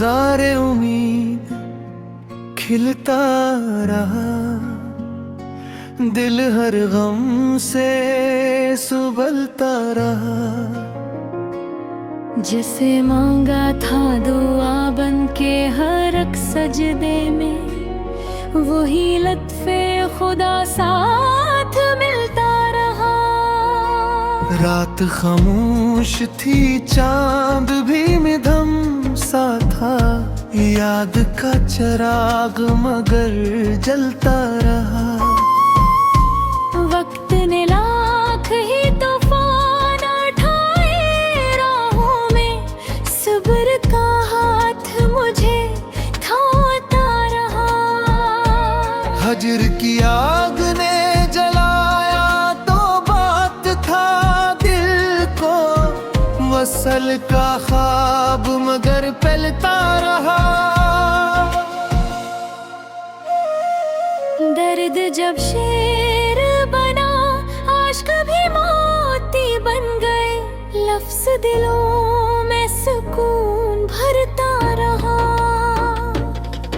गुलज़ारे उम्मीद खिलता रहा, दिल हर गम से सुबलता रहा। जिसे मांगा था दुआ बन के हर एक सजदे में, वही लत्फे खुदा साथ मिलता रहा। रात खामोश थी, चांद भी मिधम सा था, याद का चिराग मगर जलता रहा। वक्त ने लाख ही तूफान उठाए राहों में, सब्र का हाथ मुझे थामता रहा। हजर की आग ने जलाया तो बात था दिल को, वसल का ख्वाब मगर पलता रहा। दर्द जब शेर बना, आश्क भी मोती बन गए, लफ्ज दिलों में सुकून भरता रहा।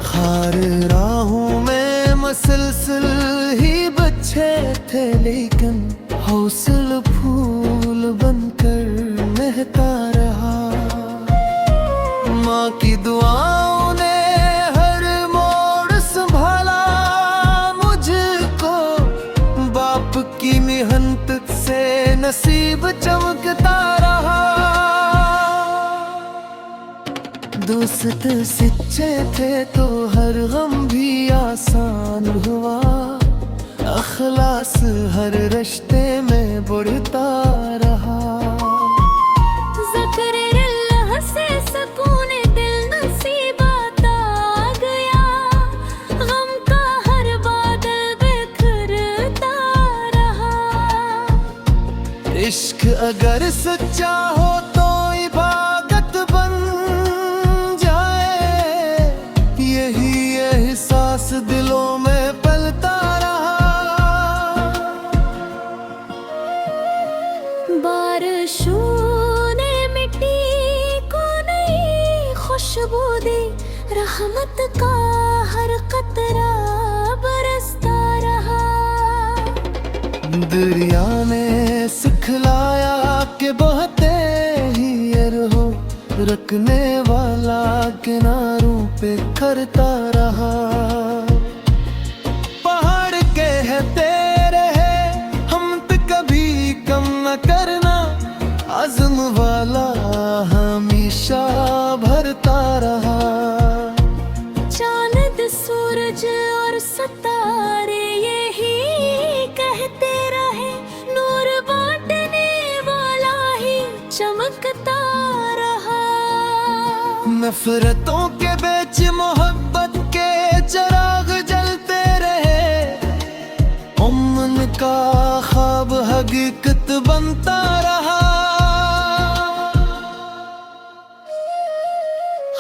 खार राहों में मसलसल ही बच्चे थे, लेकिन हौसल फूल बनकर महता रहा। माँ की दुआओं ने हर मोड़ संभाला मुझको, बाप की मेहनत से नसीब चमकता रहा। दोस्त सच्चे थे तो हर गम भी आसान हुआ, अखलास हर रिश्ते में बढ़ता रहा। ज़िक्र अल्लाह से सुकून दिल नसीबात आ गया, गम का हर बादल बिखरता रहा। इश्क अगर सच्चा हो तो इबादत बन जाए, यही एहसास दिलों में पलता रहा। बारिशों ने मिट्टी को नई खुशबू दी, रहमत का हर कतरा बरसता रहा। दरिया ने सिखलाया कि बहते ही ये रहो, रखने वाला किनारों पे करता रहा। पहाड़ कहते रहे हम पे कभी कम न करना, अज़्म वाला हमेशा भरता रहा। चांद सूरज और सितारे यही कहते रहे, नूर बांटने वाला ही चमकता रहा। नफरतों के बीच मोहब्बत के चिराग जलते रहे, उम्र का ख्वाब हकीकत बनता रहा।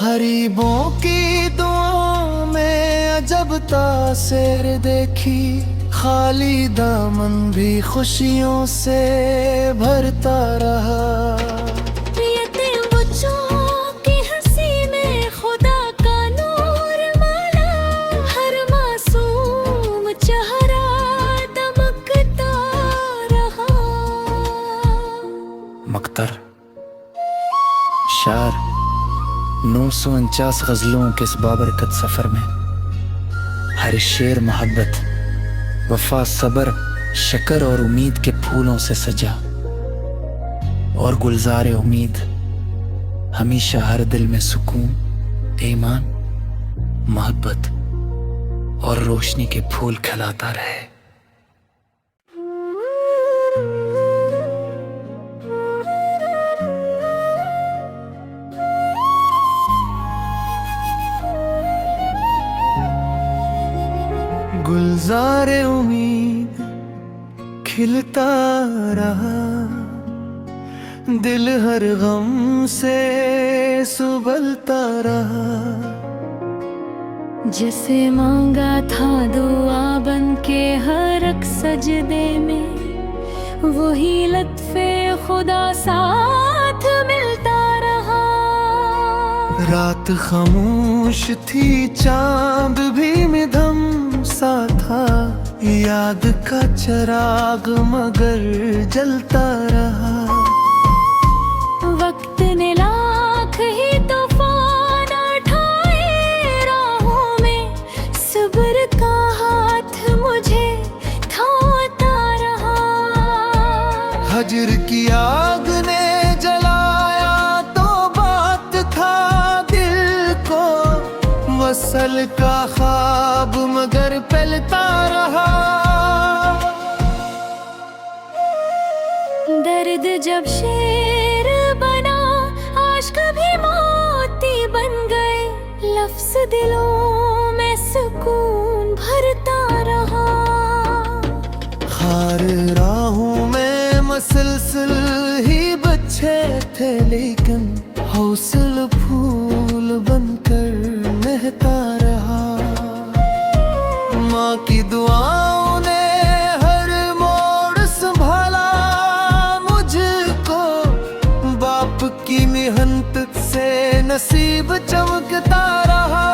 गरीबों की दुआओं में अजब तासीर देखी, खाली दामन भी खुशियों से भरता रहा। यतीम बच्चों की हंसी में खुदा का नूर माला, हर मासूम चेहरा दमकता रहा। मक्तर शार 949 गज़लों के इस बाबरकत सफ़र में, हर शेर मोहब्बत, वफा, सब्र, शक्र और उम्मीद के फूलों से सजा। और गुलज़ारे उम्मीद हमेशा हर दिल में सुकून, ईमान, मोहब्बत और रोशनी के फूल खिलाता रहे। गुलज़ारे उम्मीद खिलता रहा, दिल हर गम से सुबलता रहा। जिसे मांगा था दुआ बन के हर एक सजदे में, वही लत्फे खुदा साथ मिलता रहा। रात खामोश थी, चांद भी मिधम सा था, याद का चिराग मगर जलता रहा। वक्त ने लाख ही तूफान उठाए राहों में, सब्र का हाथ मुझे थामता रहा। हजर की आग ने जलाया तो बात था दिल को, वसल का ख्वाब मगर फैलता रहा। दर्द जब शेर बना, आश्क भी मोती बन गए, लफ्ज दिलों में सुकून भरता रहा। खार राहों में मसलसल ही बच्चे थे, लेकिन हौसल फूल बनकर महता रहा। माँ की दुआओं ने हर मोड़ संभाला मुझको, बाप की मेहनत से नसीब चमकता रहा।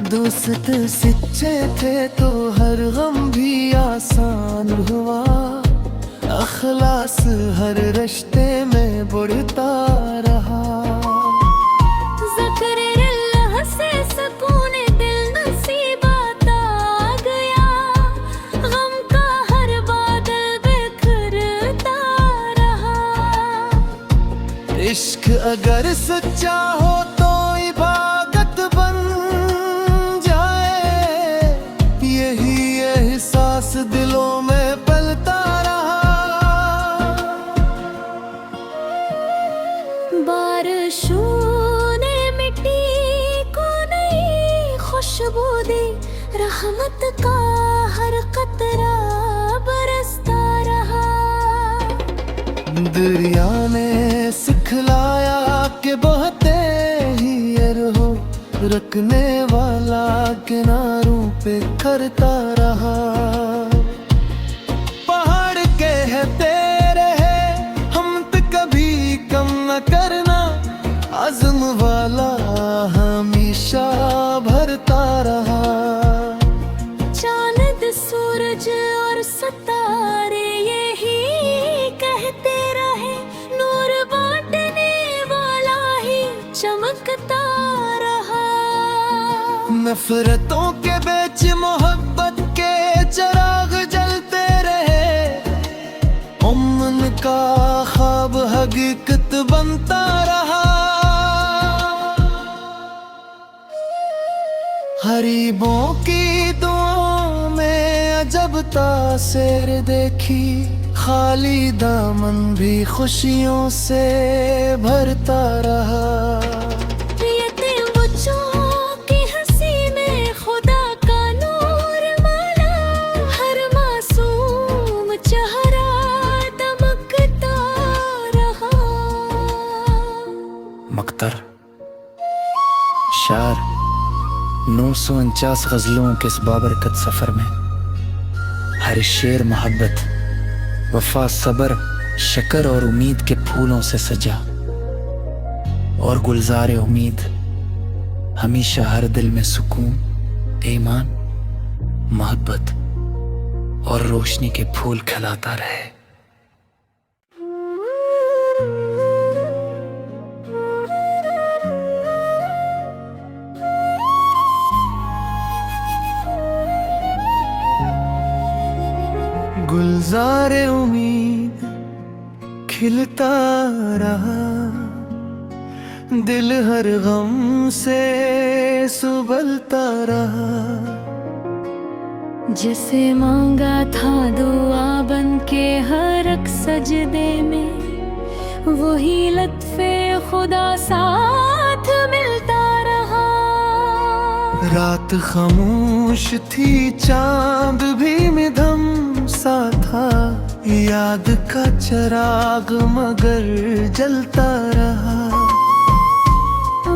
दोस्त सच्चे थे तो हर गम भी आसान हुआ, अखलास हर रिश्ते में बढ़ता रहा। ज़िक्र-ए-अल्लाह से सुकून दिल नसीबात आ गया, गम का हर बादल बिखरता रहा। इश्क अगर सच्चा हो तो इबादत बन जाए, यही एहसास दिलों में पलता रहा। बारिशों ने मिट्टी को नई खुशबू दी, रहमत का हर कतरा बरसता रहा। दरिया ने सिखलाया कि बहते ही ये रहो, रखने वाला किनारों पे खरता रहा। पहाड़ कहते रहे हिम्मत कभी कम न करना, आज़म वाला हमेशा भरता रहा। चांद सूरज और सितारे यही कहते रहे, नूर बांटने वाला ही चमकता रहा। नफरतों के बीच मोहब्बत के चिराग जलते रहे, उम्न का ख्वाब हकीकत बनता रहा। गरीबों की दुआओं में अजब तासीर देखी, खाली दामन भी खुशियों से भरता रहा। यतीम बच्चों की हंसी में खुदा का नूर माला, हर मासूम चेहरा दमकता रहा। मक्तर शार 949 गजलों के इस बाबरकत सफर में, हर शेर मोहब्बत, वफा, सबर, शकर और उम्मीद के फूलों से सजा, और गुलजार उम्मीद हमेशा हर दिल में सुकून, ईमान, मोहब्बत और रोशनी के फूल खिलाता रहे। गुलजार उम्मीद खिलता रहा, दिल हर गम से सुबलता रहा। जिसे मांगा था दुआ बन के हर एक सजदे में, वही लत्फे खुदा साथ मिलता रहा। रात खामोश थी, चांद भी मिधम सा था, याद का चिराग मगर जलता रहा।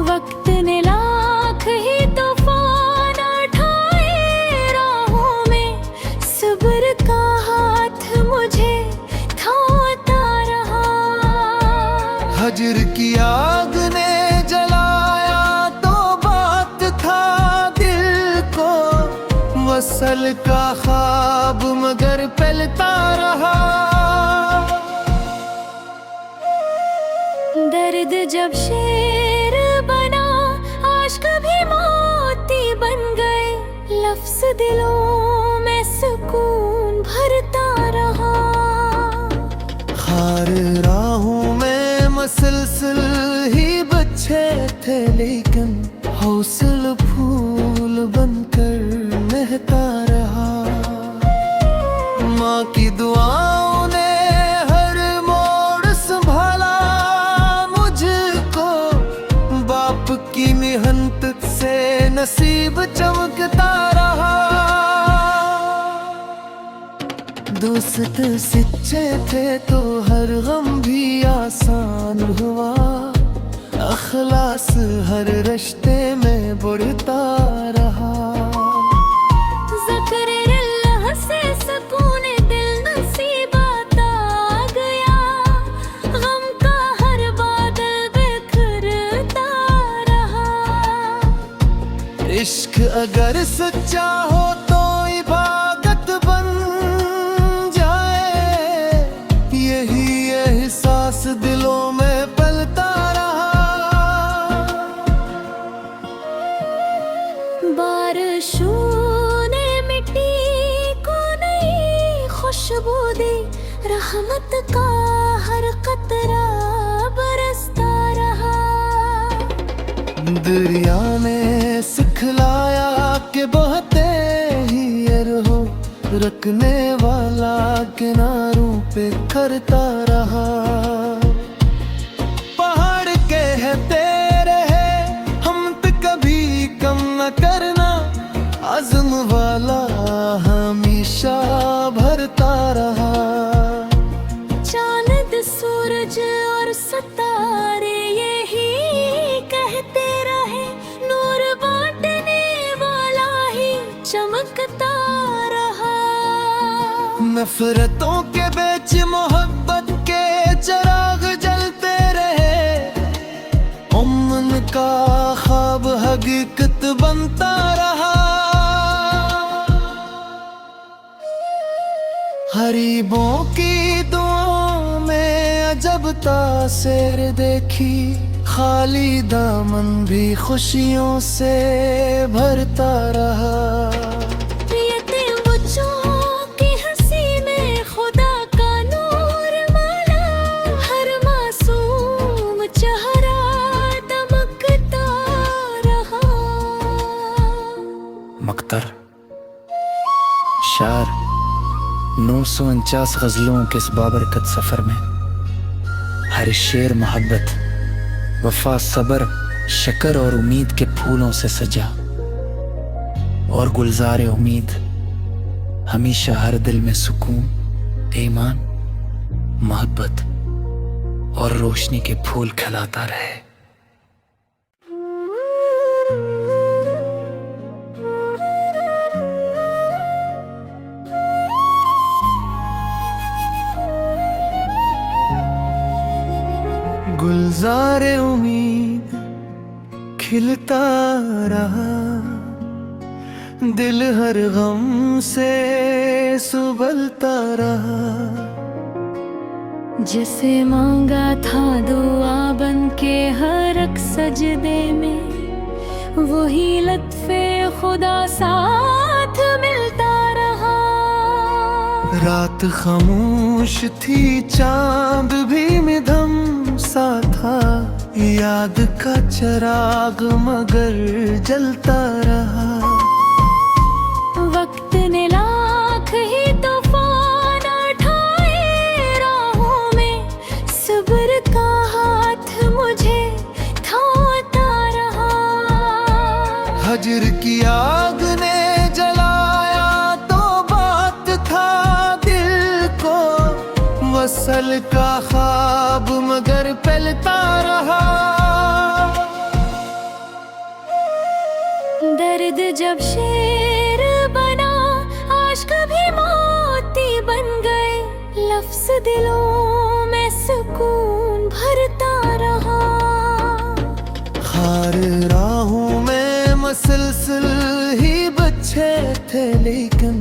वक्त ने लाख ही तूफान उठाए राहों में, सब्र का हाथ मुझे थामता रहा। हजर की वसल का ख्वाब मगर पलता रहा। दर्द जब शेर बना आश्क भी मोती बन गए, लफ्ज दिलों में सुकून भरता रहा। खार राहों में मसलसल ही बच्चे थे लेकिन हौसल फूल बनकर महता रहा। माँ की दुआओं ने हर मोड़ संभाला मुझको, बाप की मेहनत से नसीब चमकता रहा। दोस्त सच्चे थे तो हर गम भी आसान हुआ, अखलास हर रिश्ते में बढ़ता रहा। ज़िक्र अल्लाह से सुकून दिल नसीबात आ गया, गम का हर बादल बिखरता रहा। इश्क अगर सच्चा हो तो इबादत बन जाए, यही एहसास दिलों में पलता रहा। बारिशों ने मिट्टी को नई खुशबू दी, रहमत का हर कतरा बरसता रहा। दरिया ने सिखलाया कि बहते ही ये रहो, रखने वाला किनारों पे करता रहा। पहाड़ कहते रहे हम पे कभी कम न करना, अज़्म वाला हमेशा भरता रहा। चांद सूरज और सितारे यही कहते रहे, नूर बांटने वाला ही चमकता रहा। नफरतों के बीच मोहब्बत के चिराग जलते रहे, उम्र का ख्वाब हकीकत बनता रहा। गरीबों की दुआओं में अजब तासीर देखी, खाली दामन भी खुशियों से भरता रहा। यतीम बच्चों की हंसी में खुदा का नूर माला, हर मासूम चेहरा दमकता रहा। मक्तर शार 949 गज़लों के इस बाबरकत सफ़र में हर शेर मोहब्बत, वफा, सब्र, शकर और उम्मीद के फूलों से सजा। और गुलज़ार उम्मीद हमेशा हर दिल में सुकून, ईमान, मोहब्बत और रोशनी के फूल खिलाता रहे। गुलजार उम्मीद खिलता रहा, दिल हर गम से सुबलता रहा। जिसे मांगा था दुआ बन के हर एक सजदे में, वही लत्फे खुदा साथ मिलता रहा। रात खामोश थी, चांद भी मिधम सा था, याद का चिराग मगर जलता रहा। वक्त ने लाख ही तूफान उठाए राहों में, सब्र का हाथ मुझे थामता रहा। हजर की आग ने जलाया तो बात था दिल को, वसल का ख्वाब मगर पलता रहा। दर्द जब शेर बना आश्क भी मोती बन गए, लफ्ज दिलों में सुकून भरता रहा। खार राहों में मसलसल ही बच्चे थे लेकिन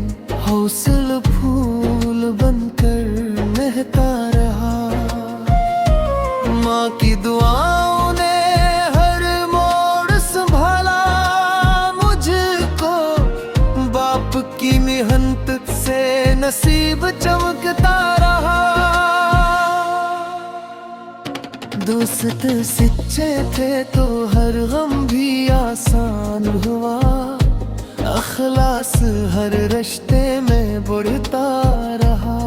हौसल फूल बनकर महका रहा। माँ की दुआओं ने हर मोड़ संभाला मुझको, बाप की मेहनत से नसीब चमकता रहा। दोस्त सच्चे थे तो हर गम भी आसान हुआ, अखलास हर रिश्ते में बढ़ता रहा।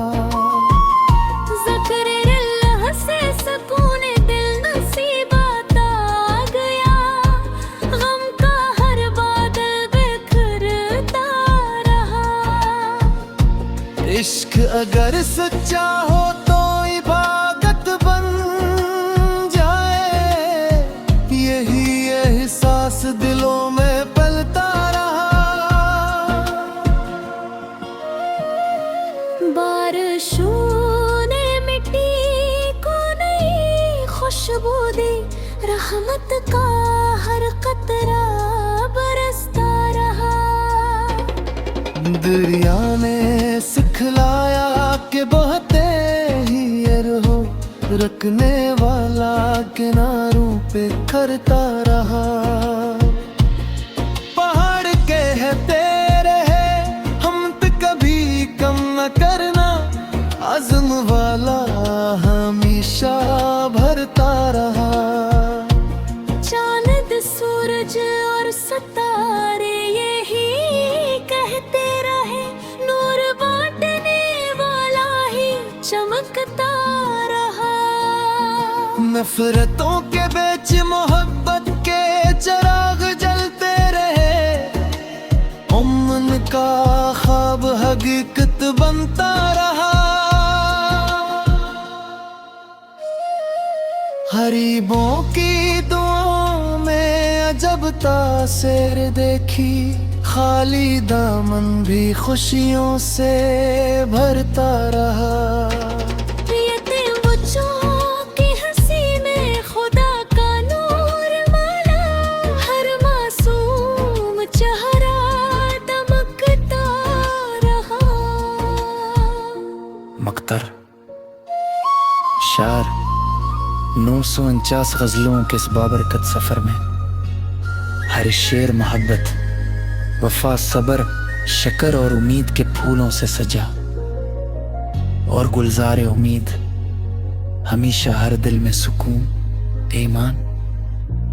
ज़िक्र-ए-अल्लाह से सुकून दिल नसीबात आ गया, गम का हर बादल बिखरता रहा। इश्क अगर सच्चा हो तो इबादत बन जाए, यही एहसास दिलों में पलता रहा। बारिशों ने मिट्टी को नई खुशबू दी, रहमत का हर कतरा बरसता रहा। दरिया ने सिखलाया कि बहते ही रहो, रखने वाला किनारों पे करता रहा। पहाड़ कहते रहे हिम्मत कभी कम न करना, आज़म वाला हमेशा भरता रहा। चांद सूरज और सितारे यही कहते रहे, नूर बांटने वाला ही चमकता रहा। नफरतों के बीच मोहब्बत के चिराग जलते रहे, उम्र का ख्वाब हकीकत बनता रहा। गरीबों की दुआओं में अजब तासीर देखी, खाली दामन भी खुशियों से भरता रहा। यतीम बच्चों की हंसी में खुदा का नूर माला, हर मासूम चेहरा दमकता रहा। मक्तर शार 949 गज़लों के इस बाबरकत सफ़र में हर शेर मोहब्बत, वफा, सब्र, शकर और उम्मीद के फूलों से सजा। और गुलजार उम्मीद हमेशा हर दिल में सुकून, ईमान,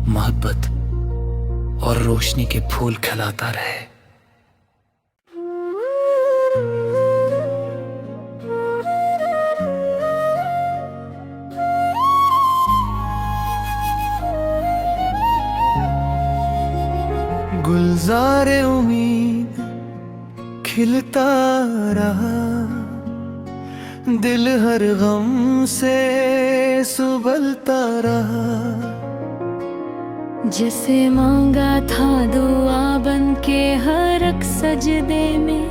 मोहब्बत और रोशनी के फूल खिलाता रहे। गुलजार उम्मीद खिलता रहा, दिल हर गम से सुबलता रहा। जिसे मांगा था दुआ बन के हर एक सजदे में,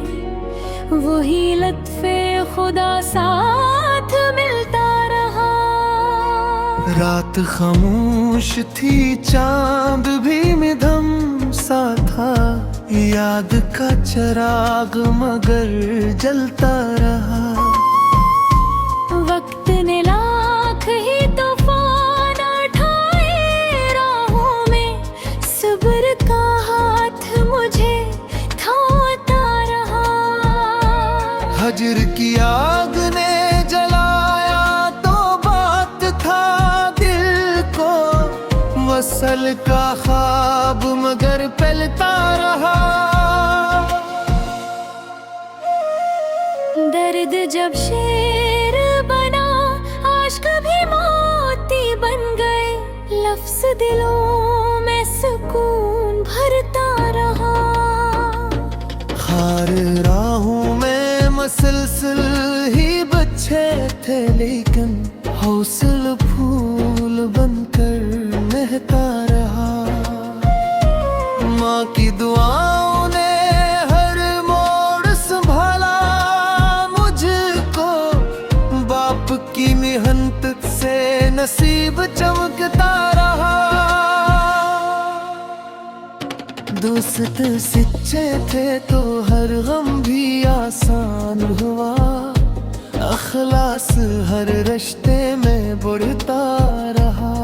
वही लत्फे खुदा साथ मिलता रहा। रात खामोश थी, चांद भी मिधम सा था, याद का चिराग मगर जलता रहा। वक्त ने लाख ही तूफान उठाए राहों में, सब्र का हाथ मुझे थामता रहा। हजर की आग ने जलाया तो बात था दिल को, वसल का ख्वाब मगर फैलता रहा। दर्द जब शेर बना, आश्क भी मोती बन गए, लफ्ज दिलों में सुकून भरता रहा। खार राहों में मसलसल ही बच्चे थे, लेकिन हौसल फूल बनकर महका रहा। माँ की दुआओं ने हर मोड़ संभाला मुझको, बाप की मेहनत से नसीब चमकता रहा। दोस्त सच्चे थे तो हर गम भी आसान हुआ, अखलास हर रिश्ते में बढ़ता रहा।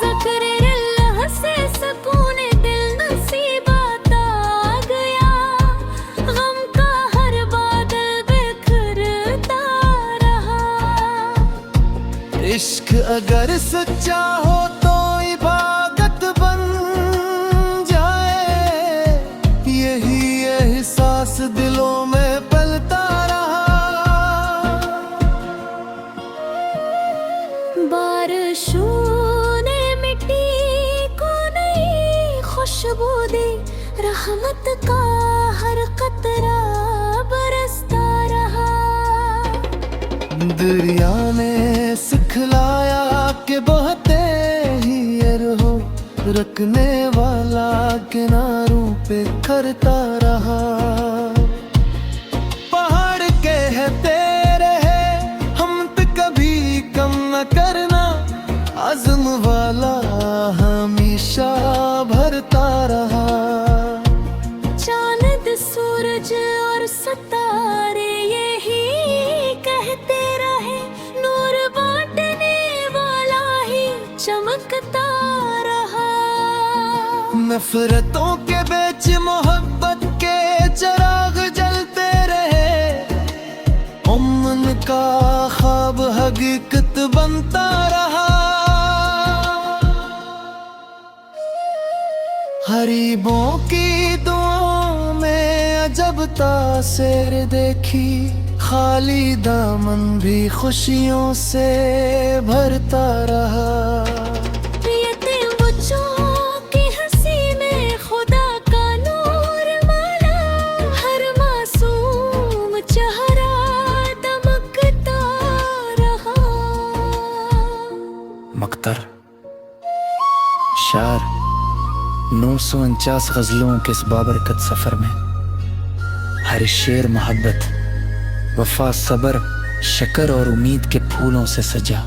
ज़िक्र-ए-अल्लाह से सुकून दिल नसीबात आ गया, गम का हर बादल बिखरता रहा। इश्क अगर सच्चा हो तो इबादत बन जाए, यही एहसास दिलों में पलता रहा। बारिशों ने मिट्टी को नई खुशबू दी, रहमत का हर कतरा बरसता रहा। दरिया ने सिखलाया कि बहते ही ये रहो, रखने वाला किनारों पे करता रहा। पहाड़ कहते रहे हम पे कभी कम न करना, आज़म वाला हमेशा भरता रहा। चांद सूरज और सितारे यही कहते रहे, नूर बांटने वाला ही चमकता रहा। नफरतों के बीच मोहब्बत के चिराग जलते रहे, उम्र का ख्वाब हकीकत बनता रहा। गरीबों की दुआओं में अजब तासीर देखी, खाली दामन भी खुशियों से भरता रहा। यतीम बच्चों की हंसी में खुदा का नूर माला, हर मासूम चेहरा दमकता रहा। मक्तर शार 949 गज़लों के इस बाबरकत सफ़र में हर शेर मोहब्बत, वफा, सब्र, शकर और उम्मीद के फूलों से सजा।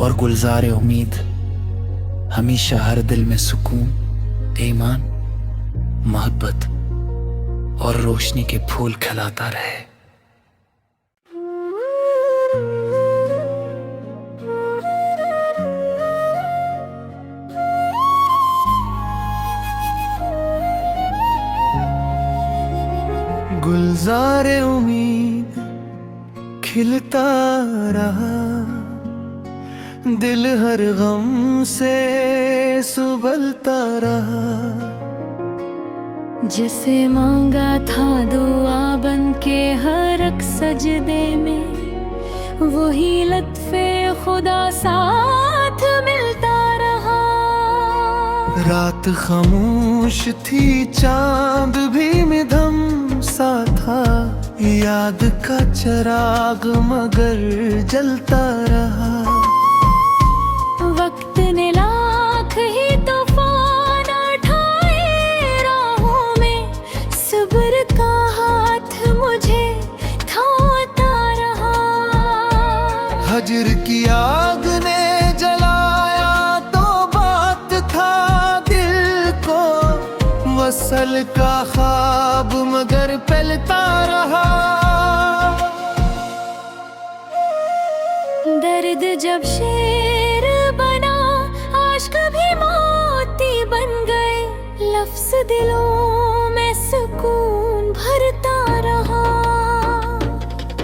और गुलजार उम्मीद हमेशा हर दिल में सुकून, ईमान, मोहब्बत और रोशनी के फूल खिलाता रहे। गुलजार उम्मीद खिलता रहा, दिल हर गम से सुबलता रहा। जिसे मांगा था दुआ बन के हर एक सजदे में, वही लत्फे खुदा साथ मिलता रहा। रात खामोश थी, चांद भी मिधम सा था, याद का चिराग मगर जलता रहा। वक्त ने लाख ही तूफान उठाए राहों में, सब्र का हाथ मुझे थामता रहा। हजर की आग ने जलाया तो बात था दिल को, वसल का ख्वाब मगर पलता रहा। दर्द जब शेर बना, आश्क भी मोती बन गए, लफ्ज दिलों में सुकून भरता रहा।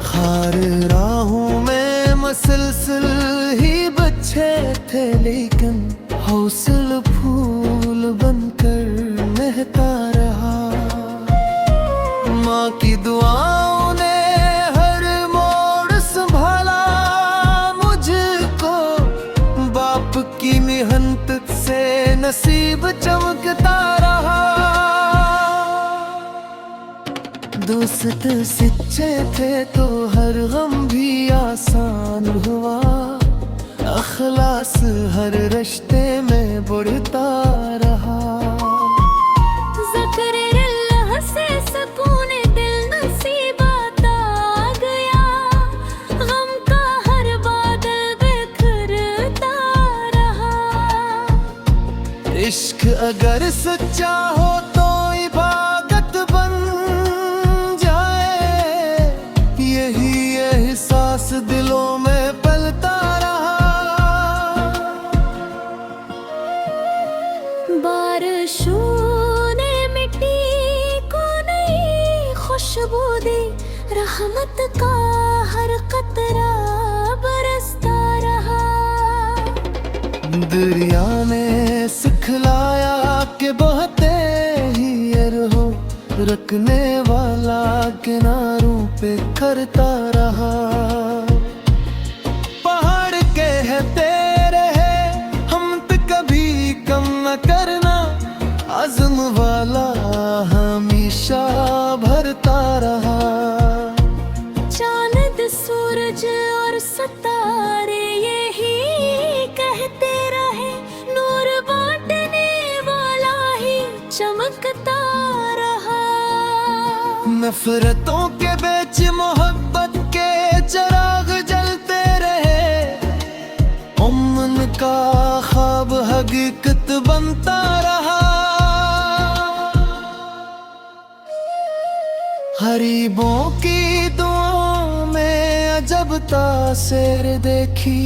खार राहों में मसलसल ही बच्चे थे, लेकिन हौसल फूल बनकर महता रहा। माँ की दुआओं ने हर मोड़ संभाला मुझको, बाप की मेहनत से नसीब चमकता रहा। दोस्त सच्चे थे तो हर गम भी आसान हुआ, अखलास हर रिश्ते में बढ़ता रहा। ज़िक्र-ए-अल्लाह से सुकून दिल नसीबात आ गया, गम का हर बादल बिखरता रहा। इश्क अगर सच्चा हो तो इबादत बन जाए, यही एहसास दिलों में पलता रहा। बारिशों ने मिट्टी को नई खुशबू दी, रहमत का हर कतरा बरसता रहा। दरिया ने सिखलाया कि बहते ही रहो, रखने वाला किनारों पे करता रहा। पहाड़ कहते रहे हम पे कभी कम न करना, आज़म वाला हमेशा भरता रहा। चांद सूरज और सितारे यही कहते रहे, नूर बांटने वाला ही चमकता रहा। नफरतों के बीच मोहब्बत के चिराग जलते रहे, उम्मन का ख्वाब हकीकत बनता रहा। गरीबों की दुआओं में अजब तासीर देखी,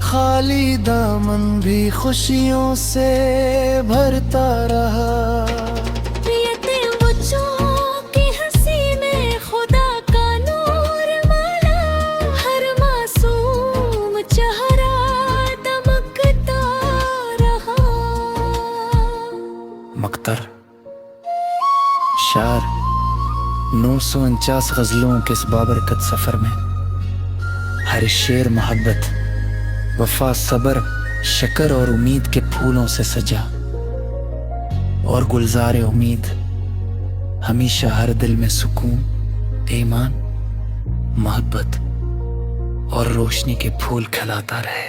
खाली दामन भी खुशियों से भरता रहा। यतीम बच्चों की हंसी में खुदा का नूर माला, हर मासूम चेहरा दमकता रहा। मक्तर शार 949 गज़लों के इस बाबरकत सफ़र में हर शेर मोहब्बत, वफा, सब्र, शकर और उम्मीद के फूलों से सजा। और गुलज़ार उम्मीद हमेशा हर दिल में सुकून, ईमान, मोहब्बत और रोशनी के फूल खिलाता रहे।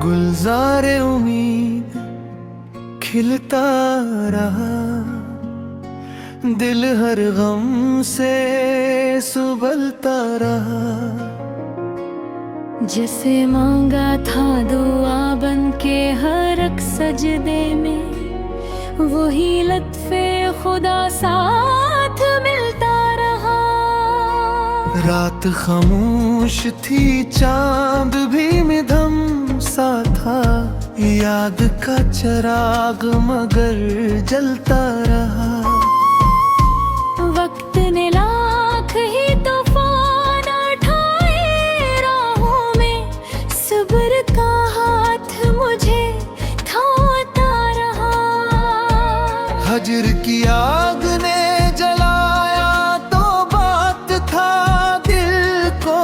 गुलज़ार उम्मीद खिलता रहा, दिल हर गम से सुबलता रहा। जिसे मांगा था दुआ बन के हर एक सजदे में, वही लत्फे खुदा साथ मिलता रहा। रात खामोश थी, चांद भी मिधम सा था, याद का चिराग मगर जलता रहा। वक्त ने लाख ही तूफान उठाए राहों में, सब्र का हाथ मुझे थामता रहा। हजर की आग ने जलाया तो बात था दिल को,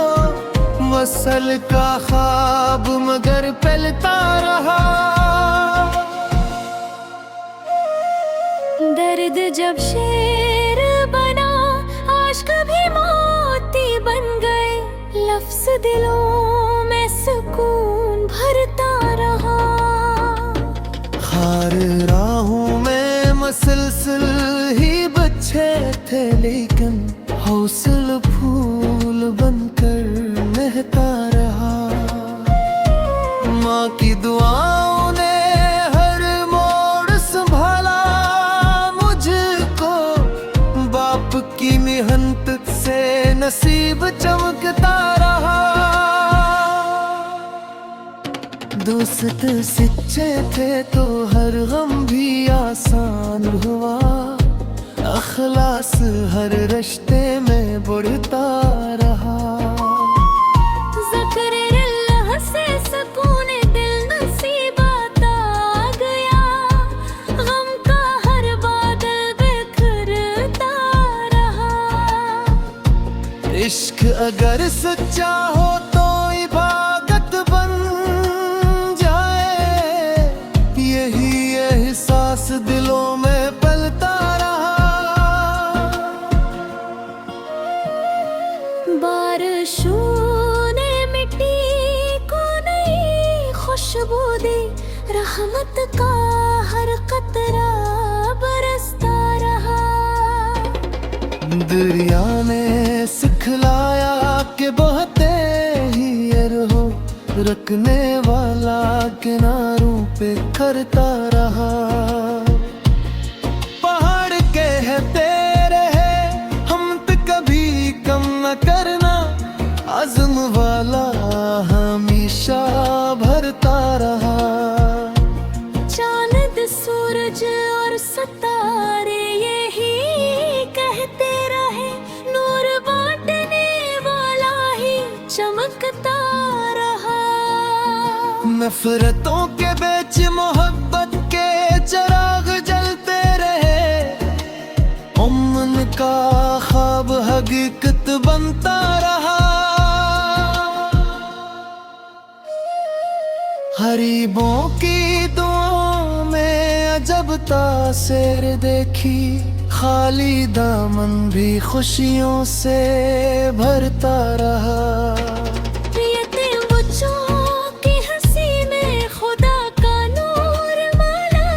वसल का ख्वाब मगर पलता रहा। दर्द जब शेर बना, आश्क भी मोती बन गए, लफ्ज दिलों में सुकून भरता रहा। खार राहों में मसलसल ही बच्चे थे, लेकिन हौसल फूल बनकर महता रहा। माँ की दुआओं ने हर मोड़ संभाला मुझको, बाप की मेहनत से नसीब चमकता रहा। दोस्त सच्चे थे तो हर गम भी आसान हुआ, अखलास हर रिश्ते में बढ़ता रहा। ज़िक्र-ए-अल्लाह से सुकून दिल नसीबात आ गया, गम का हर बादल बिखरता रहा। इश्क अगर सच्चा हो तो इबादत बन जाए, यही एहसास दिलों में पलता रहा। बारिशों ने मिट्टी को नई खुशबू दी, रहमत का हर कतरा बरसता दरिया ने सिखलाया कि बहते ही ये रहो, रखने वाला किनारों पे करता रहा। पहाड़ कहते रहे हम पे कभी कम न करना, आज़म वाला हमेशा भरता रहा। चांद सूरज और सितारे यही कहते रहे, नूर बांटने वाला ही चमकता रहा। नफरतों के बीच मोहब्बत के चिराग जलते रहे, उम्र का ख्वाब हकीकत बनता रहा। गरीबों की दुआओं में अजब तासीर देखी, खाली दामन भी खुशियों से भरता रहा। यतीम बच्चों की हंसी में खुदा का नूर माला,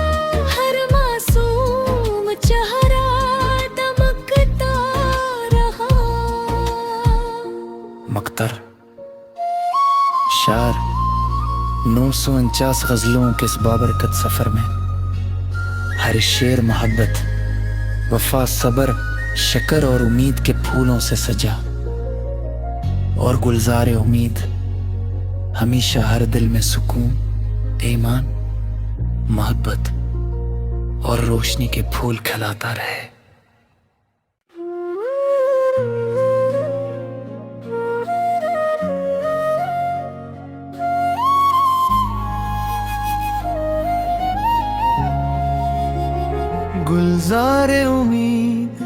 हर मासूम चेहरा दमकता रहा। मक्तर शार 949 गज़लों के इस बाबरकत सफ़र में हर शेर मोहब्बत, वफा, सबर, शकर और उम्मीद के फूलों से सजा। और गुलजार उम्मीद हमेशा हर दिल में सुकून, ईमान, मोहब्बत और रोशनी के फूल खिलाता रहे। गुलजार उम्मीद